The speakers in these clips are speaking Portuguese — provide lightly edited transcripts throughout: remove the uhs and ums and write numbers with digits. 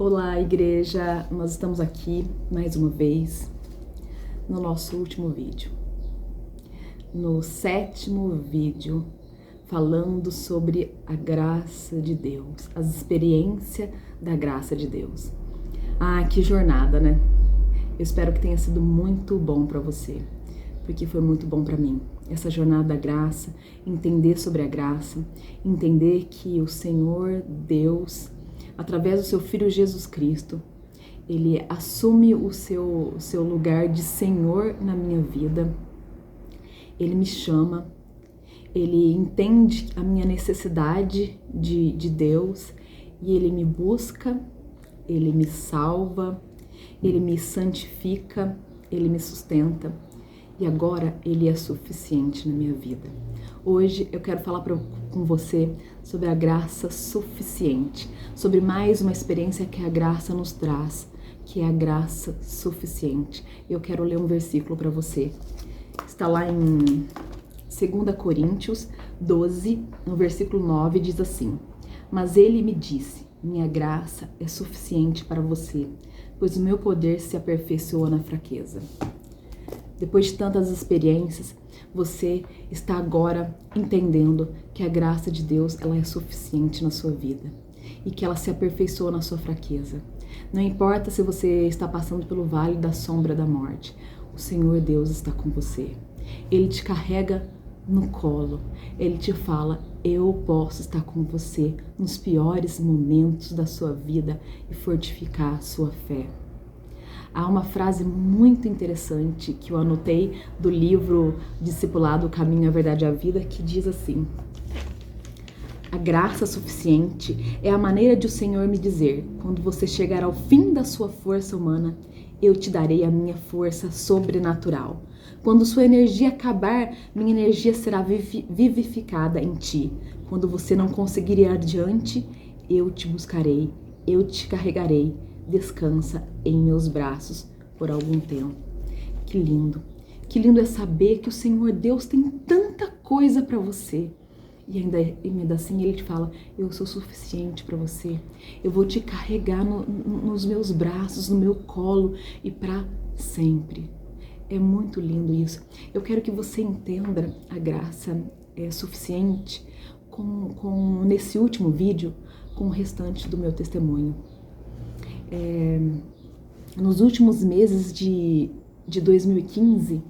Olá, igreja! Nós estamos aqui mais uma vez no nosso último vídeo, no 7º vídeo, falando sobre a graça de Deus, as experiências da graça de Deus. Ah, que jornada, né? Eu espero que tenha sido muito bom para você, porque foi muito bom para mim. Essa jornada da graça, entender sobre a graça, entender que o Senhor Deus, através do seu Filho Jesus Cristo, Ele assume o seu lugar de Senhor na minha vida. Ele me chama, Ele entende a minha necessidade de Deus e Ele me busca, Ele me salva, Ele me santifica, Ele me sustenta e agora Ele é suficiente na minha vida. Hoje eu quero falar com você sobre a graça suficiente, sobre mais uma experiência que a graça nos traz, que é a graça suficiente. Eu quero ler um versículo para você. Está lá em 2 Coríntios 12, no versículo 9, diz assim: Mas ele me disse, minha graça é suficiente para você, pois o meu poder se aperfeiçoa na fraqueza. Depois de tantas experiências, você está agora entendendo que a graça de Deus ela é suficiente na sua vida e que ela se aperfeiçoa na sua fraqueza. Não importa se você está passando pelo vale da sombra da morte, o Senhor Deus está com você. Ele te carrega no colo, Ele te fala: eu posso estar com você nos piores momentos da sua vida e fortificar a sua fé. Há uma frase muito interessante que eu anotei do livro Discipulado, o Caminho, a Verdade e a Vida, que diz assim: a graça suficiente é a maneira de o Senhor me dizer, quando você chegar ao fim da sua força humana, eu te darei a minha força sobrenatural. Quando sua energia acabar, minha energia será vivificada em ti. Quando você não conseguir ir adiante, eu te buscarei, eu te carregarei. Descansa em meus braços por algum tempo. Que lindo! Que lindo é saber que o Senhor Deus tem tanta coisa para você. E ainda assim Ele te fala: eu sou suficiente para você. Eu vou te carregar nos meus braços, no meu colo e para sempre. É muito lindo isso. Eu quero que você entenda a graça suficiente nesse último vídeo com o restante do meu testemunho. Nos últimos meses de 2015,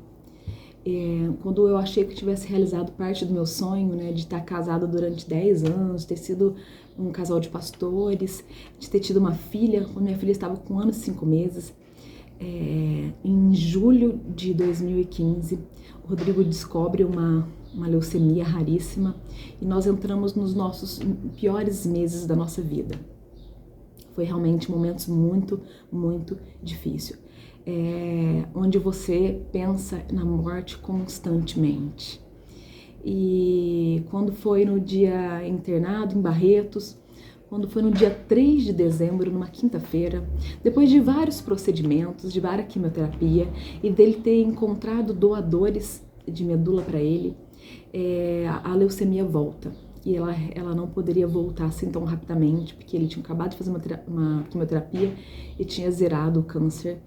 quando eu achei que tivesse realizado parte do meu sonho, né, de estar casada durante 10 anos, ter sido um casal de pastores, de ter tido uma filha, quando minha filha estava com 1 ano e 5 meses, em julho de 2015, o Rodrigo descobre uma leucemia raríssima e nós entramos nos nossos piores meses da nossa vida. Foi realmente momentos muito, muito difíceis, onde você pensa na morte constantemente. E quando foi no dia internado em Barretos, quando foi no dia 3 de dezembro, numa quinta-feira, depois de vários procedimentos, de várias quimioterapia e dele ter encontrado doadores de medula para ele, a leucemia volta. E ela não poderia voltar assim tão rapidamente, porque ele tinha acabado de fazer uma quimioterapia e tinha zerado o câncer.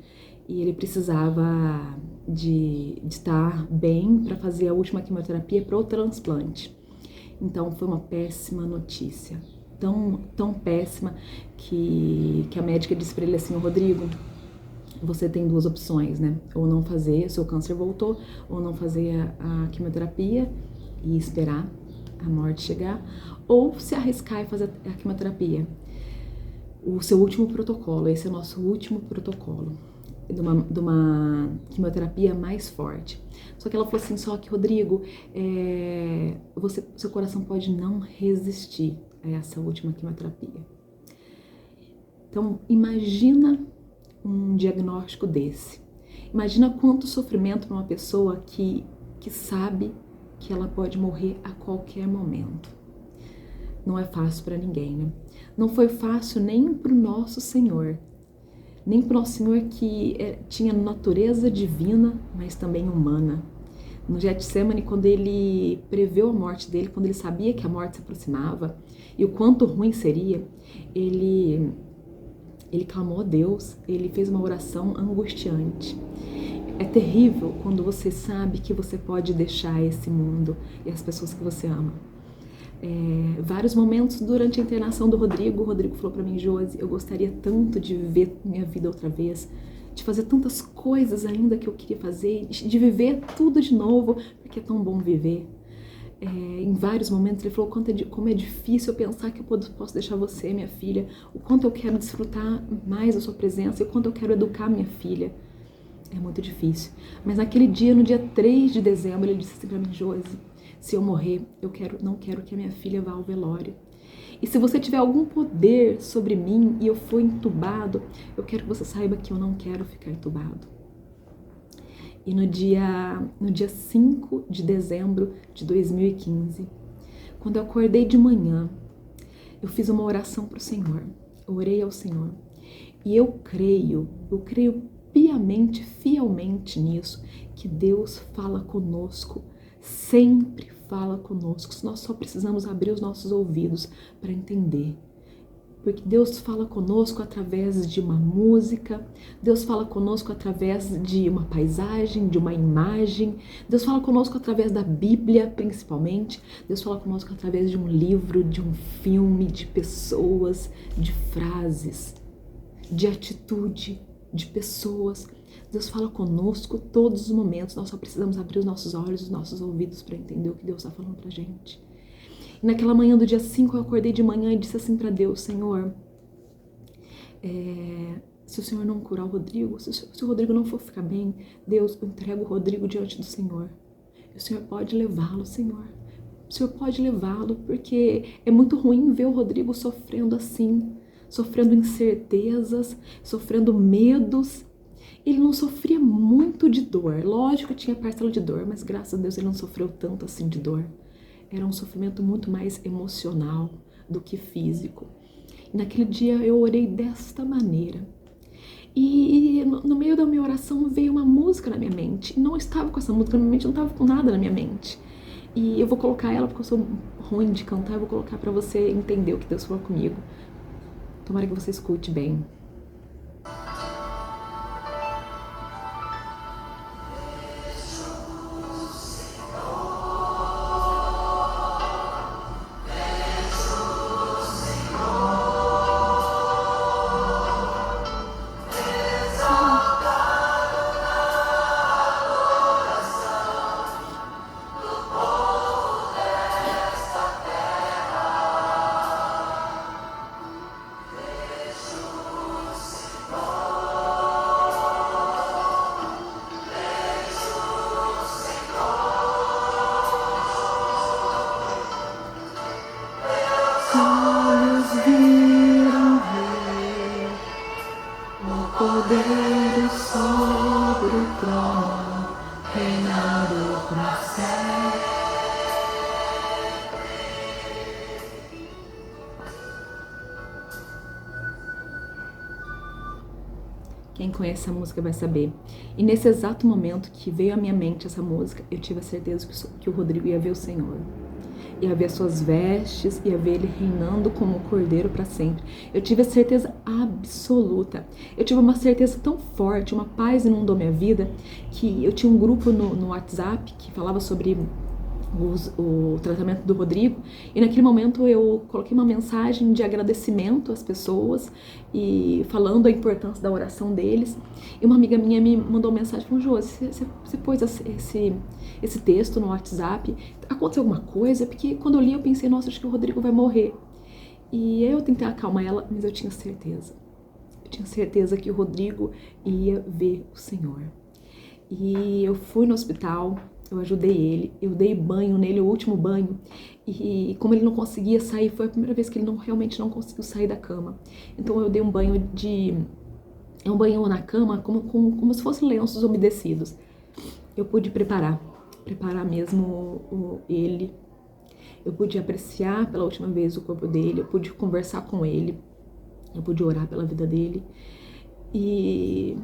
E ele precisava de estar bem para fazer a última quimioterapia para o transplante. Então foi uma péssima notícia. Tão péssima que a médica disse para ele assim: Rodrigo, você tem 2 opções, né? Ou não fazer, seu câncer voltou, ou não fazer a quimioterapia e esperar a morte chegar, ou se arriscar e fazer a quimioterapia. O seu último protocolo, esse é o nosso último protocolo de uma quimioterapia mais forte. Só que ela falou assim: só que, Rodrigo, seu coração pode não resistir a essa última quimioterapia. Então, imagina um diagnóstico desse. Imagina quanto sofrimento para uma pessoa que sabe que ela pode morrer a qualquer momento. Não é fácil para ninguém, né? Não foi fácil nem para o nosso Senhor, nem para o nosso Senhor que tinha natureza divina, mas também humana. No Getsemane, quando ele preveu a morte dele, quando ele sabia que a morte se aproximava e o quanto ruim seria, ele Ele clamou a Deus, ele fez uma oração angustiante. É terrível quando você sabe que você pode deixar esse mundo e as pessoas que você ama. Vários momentos durante a internação do Rodrigo, o Rodrigo falou pra mim: Josi, eu gostaria tanto de viver minha vida outra vez, de fazer tantas coisas ainda que eu queria fazer, de viver tudo de novo, porque é tão bom viver. Em vários momentos ele falou como é difícil eu pensar que eu posso deixar você, minha filha, o quanto eu quero desfrutar mais da sua presença e o quanto eu quero educar minha filha. É muito difícil. Mas naquele dia, no dia 3 de dezembro, ele disse assim pra mim: Josi, se eu morrer, não quero que a minha filha vá ao velório. E se você tiver algum poder sobre mim e eu for entubado, eu quero que você saiba que eu não quero ficar entubado. E no dia 5 de dezembro de 2015, quando eu acordei de manhã, eu fiz uma oração para o Senhor. Eu orei ao Senhor. E eu creio piamente, fielmente nisso, que Deus fala conosco, sempre fala conosco. Nós só precisamos abrir os nossos ouvidos para entender. Porque Deus fala conosco através de uma música, Deus fala conosco através de uma paisagem, de uma imagem, Deus fala conosco através da Bíblia, principalmente, Deus fala conosco através de um livro, de um filme, de pessoas, de frases, de atitude, de pessoas. Deus fala conosco todos os momentos, nós só precisamos abrir os nossos olhos, os nossos ouvidos para entender o que Deus está falando pra gente. E naquela manhã do dia 5, eu acordei de manhã e disse assim para Deus: Senhor, se o Senhor não curar o Rodrigo, se o Rodrigo não for ficar bem, Deus, eu entrego o Rodrigo diante do Senhor. E o Senhor pode levá-lo, Senhor. O Senhor pode levá-lo, porque é muito ruim ver o Rodrigo sofrendo assim, sofrendo incertezas, sofrendo medos. Ele não sofria muito de dor. Lógico que tinha parcela de dor, mas graças a Deus ele não sofreu tanto assim de dor. Era um sofrimento muito mais emocional do que físico. E naquele dia eu orei desta maneira. E no meio da minha oração veio uma música na minha mente. E não estava com essa música na minha mente, não estava com nada na minha mente. E eu vou colocar ela, porque eu sou ruim de cantar, eu vou colocar para você entender o que Deus falou comigo. Tomara que você escute bem. Quem conhece essa música vai saber. E nesse exato momento que veio à minha mente essa música, eu tive a certeza que o Rodrigo ia ver o Senhor. Ia ver as suas vestes, ia ver ele reinando como um cordeiro para sempre. Eu tive a certeza absoluta. Eu tive uma certeza tão forte, uma paz inundou minha vida, que eu tinha um grupo no WhatsApp que falava sobre o tratamento do Rodrigo, e naquele momento eu coloquei uma mensagem de agradecimento às pessoas e falando a importância da oração deles, e uma amiga minha me mandou uma mensagem falando: Josi, você pôs esse texto no WhatsApp, aconteceu alguma coisa? Porque quando eu li eu pensei: nossa, acho que o Rodrigo vai morrer. E aí eu tentei acalmar ela, mas eu tinha certeza que o Rodrigo ia ver o Senhor. E eu fui no hospital, eu ajudei ele, eu dei banho nele, o último banho, e como ele não conseguia sair, foi a primeira vez que ele realmente não conseguiu sair da cama. Então eu dei um banho na cama, como se fossem lenços umedecidos. Eu pude preparar mesmo ele, eu pude apreciar pela última vez o corpo dele, eu pude conversar com ele, eu pude orar pela vida dele, e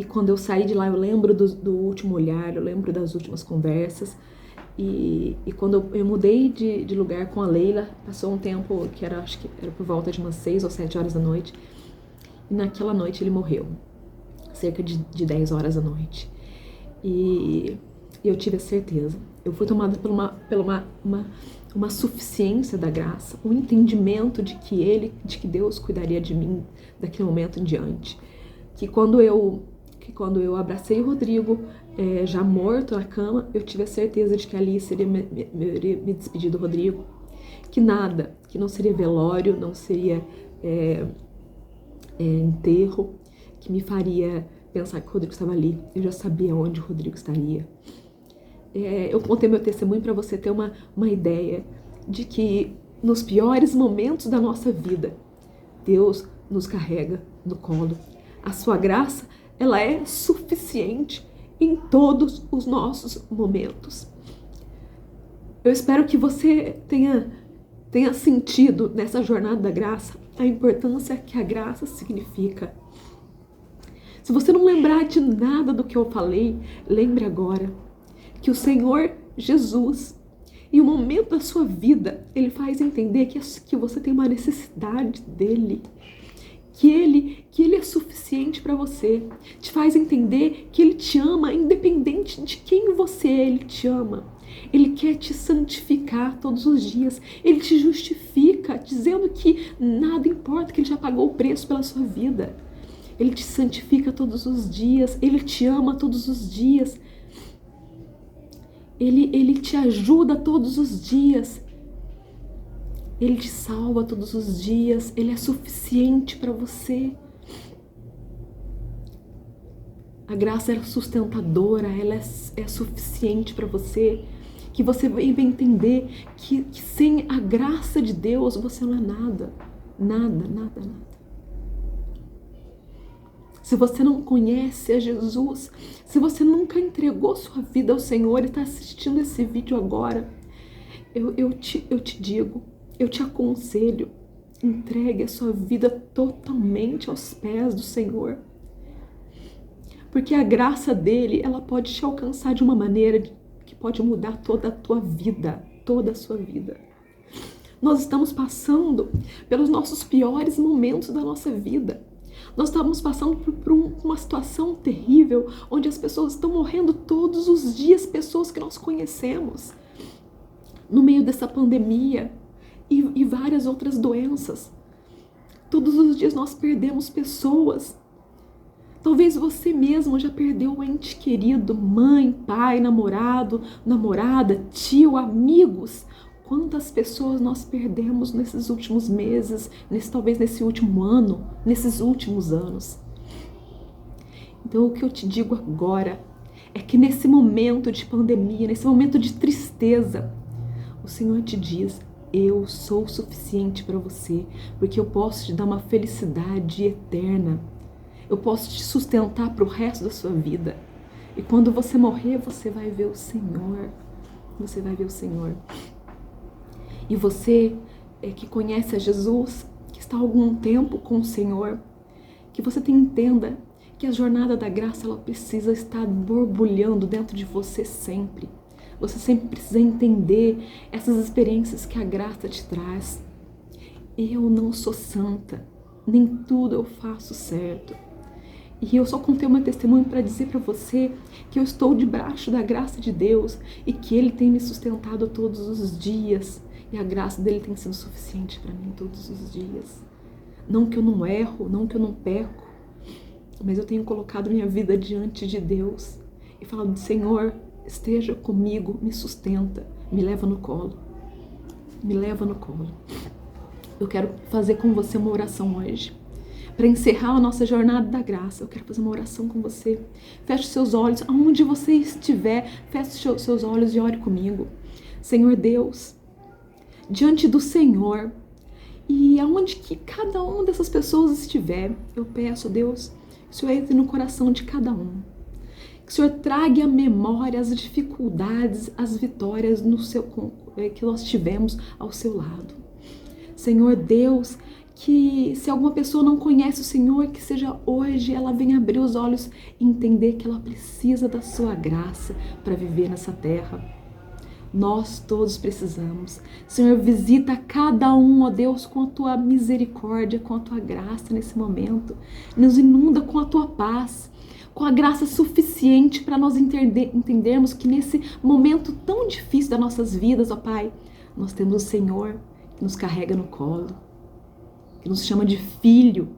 quando eu saí de lá, eu lembro do último olhar, eu lembro das últimas conversas. E quando eu mudei de lugar com a Leila, passou um tempo, acho que era por volta de umas 6 ou 7 horas da noite. E naquela noite ele morreu, cerca de 10 horas da noite. E eu tive a certeza. Eu fui tomada por uma suficiência da graça, um entendimento de que Deus cuidaria de mim daquele momento em diante. Que quando eu abracei o Rodrigo, já morto na cama, eu tive a certeza de que ali seria me despedir do Rodrigo. Que nada, que não seria velório, não seria enterro, que me faria pensar que o Rodrigo estava ali. Eu já sabia onde o Rodrigo estaria. Eu contei meu testemunho para você ter uma ideia de que nos piores momentos da nossa vida, Deus nos carrega no colo. A sua graça, ela é suficiente em todos os nossos momentos. Eu espero que você tenha sentido nessa jornada da graça a importância que a graça significa. Se você não lembrar de nada do que eu falei, lembre agora que o Senhor Jesus, em um momento da sua vida, Ele faz entender que você tem uma necessidade dEle, que Ele é suficiente para você, te faz entender que Ele te ama, independente de quem você é, Ele te ama. Ele quer te santificar todos os dias, Ele te justifica, dizendo que nada importa, que Ele já pagou o preço pela sua vida. Ele te santifica todos os dias, Ele te ama todos os dias. Ele te ajuda todos os dias. Ele te salva todos os dias. Ele é suficiente para você. A graça é sustentadora, ela é suficiente para você. Que você vai entender que sem a graça de Deus você não é nada. Nada, nada, nada. Se você não conhece a Jesus, se você nunca entregou sua vida ao Senhor e está assistindo esse vídeo agora, eu te digo, eu te aconselho, entregue a sua vida totalmente aos pés do Senhor. Porque a graça dele, ela pode te alcançar de uma maneira que pode mudar toda a tua vida, toda a sua vida. Nós estamos passando pelos nossos piores momentos da nossa vida. Nós estamos passando por uma situação terrível, onde as pessoas estão morrendo todos os dias, pessoas que nós conhecemos, no meio dessa pandemia e várias outras doenças. Todos os dias nós perdemos pessoas. Talvez você mesmo já perdeu um ente querido, mãe, pai, namorado, namorada, tio, amigos. Quantas pessoas nós perdemos nesses últimos meses, talvez nesse último ano, nesses últimos anos. Então o que eu te digo agora é que nesse momento de pandemia, nesse momento de tristeza, o Senhor te diz: eu sou suficiente para você, porque eu posso te dar uma felicidade eterna. Eu posso te sustentar para o resto da sua vida. E quando você morrer, você vai ver o Senhor. Você vai ver o Senhor. E você que conhece a Jesus, que está há algum tempo com o Senhor, que você entenda que a jornada da graça, ela precisa estar borbulhando dentro de você sempre. Você sempre precisa entender essas experiências que a graça te traz. Eu não sou santa, nem tudo eu faço certo. E eu só contei meu testemunho para dizer para você que eu estou debaixo da graça de Deus e que Ele tem me sustentado todos os dias. E a graça dele tem sido suficiente para mim todos os dias. Não que eu não erro, não que eu não peco, mas eu tenho colocado minha vida diante de Deus e falado: Senhor, esteja comigo, me sustenta, me leva no colo. Me leva no colo. Eu quero fazer com você uma oração hoje. Para encerrar a nossa jornada da graça, eu quero fazer uma oração com você. Feche seus olhos, aonde você estiver, feche seus olhos e ore comigo. Senhor Deus, diante do Senhor, e aonde que cada uma dessas pessoas estiver, eu peço, Deus, que o Senhor entre no coração de cada um. Que o Senhor traga à memória as dificuldades, as vitórias que nós tivemos ao seu lado. Senhor Deus, que se alguma pessoa não conhece o Senhor, que seja hoje ela venha abrir os olhos e entender que ela precisa da sua graça para viver nessa terra. Nós todos precisamos. Senhor, visita cada um, ó Deus, com a tua misericórdia, com a tua graça nesse momento. Nos inunda com a tua paz, com a graça suficiente para nós entendermos que nesse momento tão difícil das nossas vidas, ó Pai, nós temos o Senhor que nos carrega no colo, que nos chama de filho,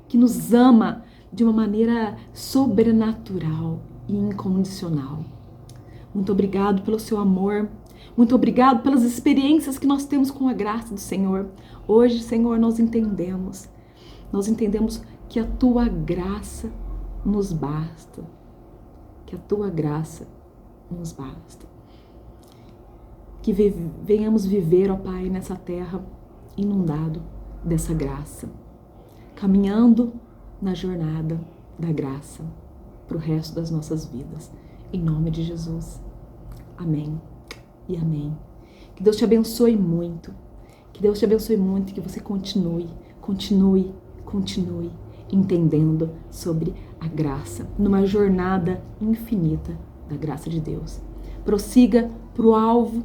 que nos ama de uma maneira sobrenatural e incondicional. Muito obrigado pelo seu amor, muito obrigado pelas experiências que nós temos com a graça do Senhor. Hoje, Senhor, nós entendemos que a tua graça nos basta, que a tua graça nos basta. Que venhamos viver, ó Pai, nessa terra inundado dessa graça, caminhando na jornada da graça para o resto das nossas vidas. Em nome de Jesus. Amém e amém. Que Deus te abençoe muito. Que Deus te abençoe muito e que você continue entendendo sobre a graça, numa jornada infinita da graça de Deus. Prossiga para o alvo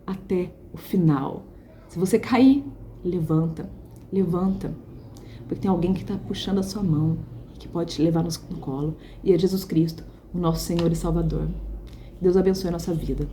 até o final. Se você cair, levanta, porque tem alguém que está puxando a sua mão, que pode te levar no colo, e é Jesus Cristo, o nosso Senhor e Salvador. Deus abençoe a nossa vida.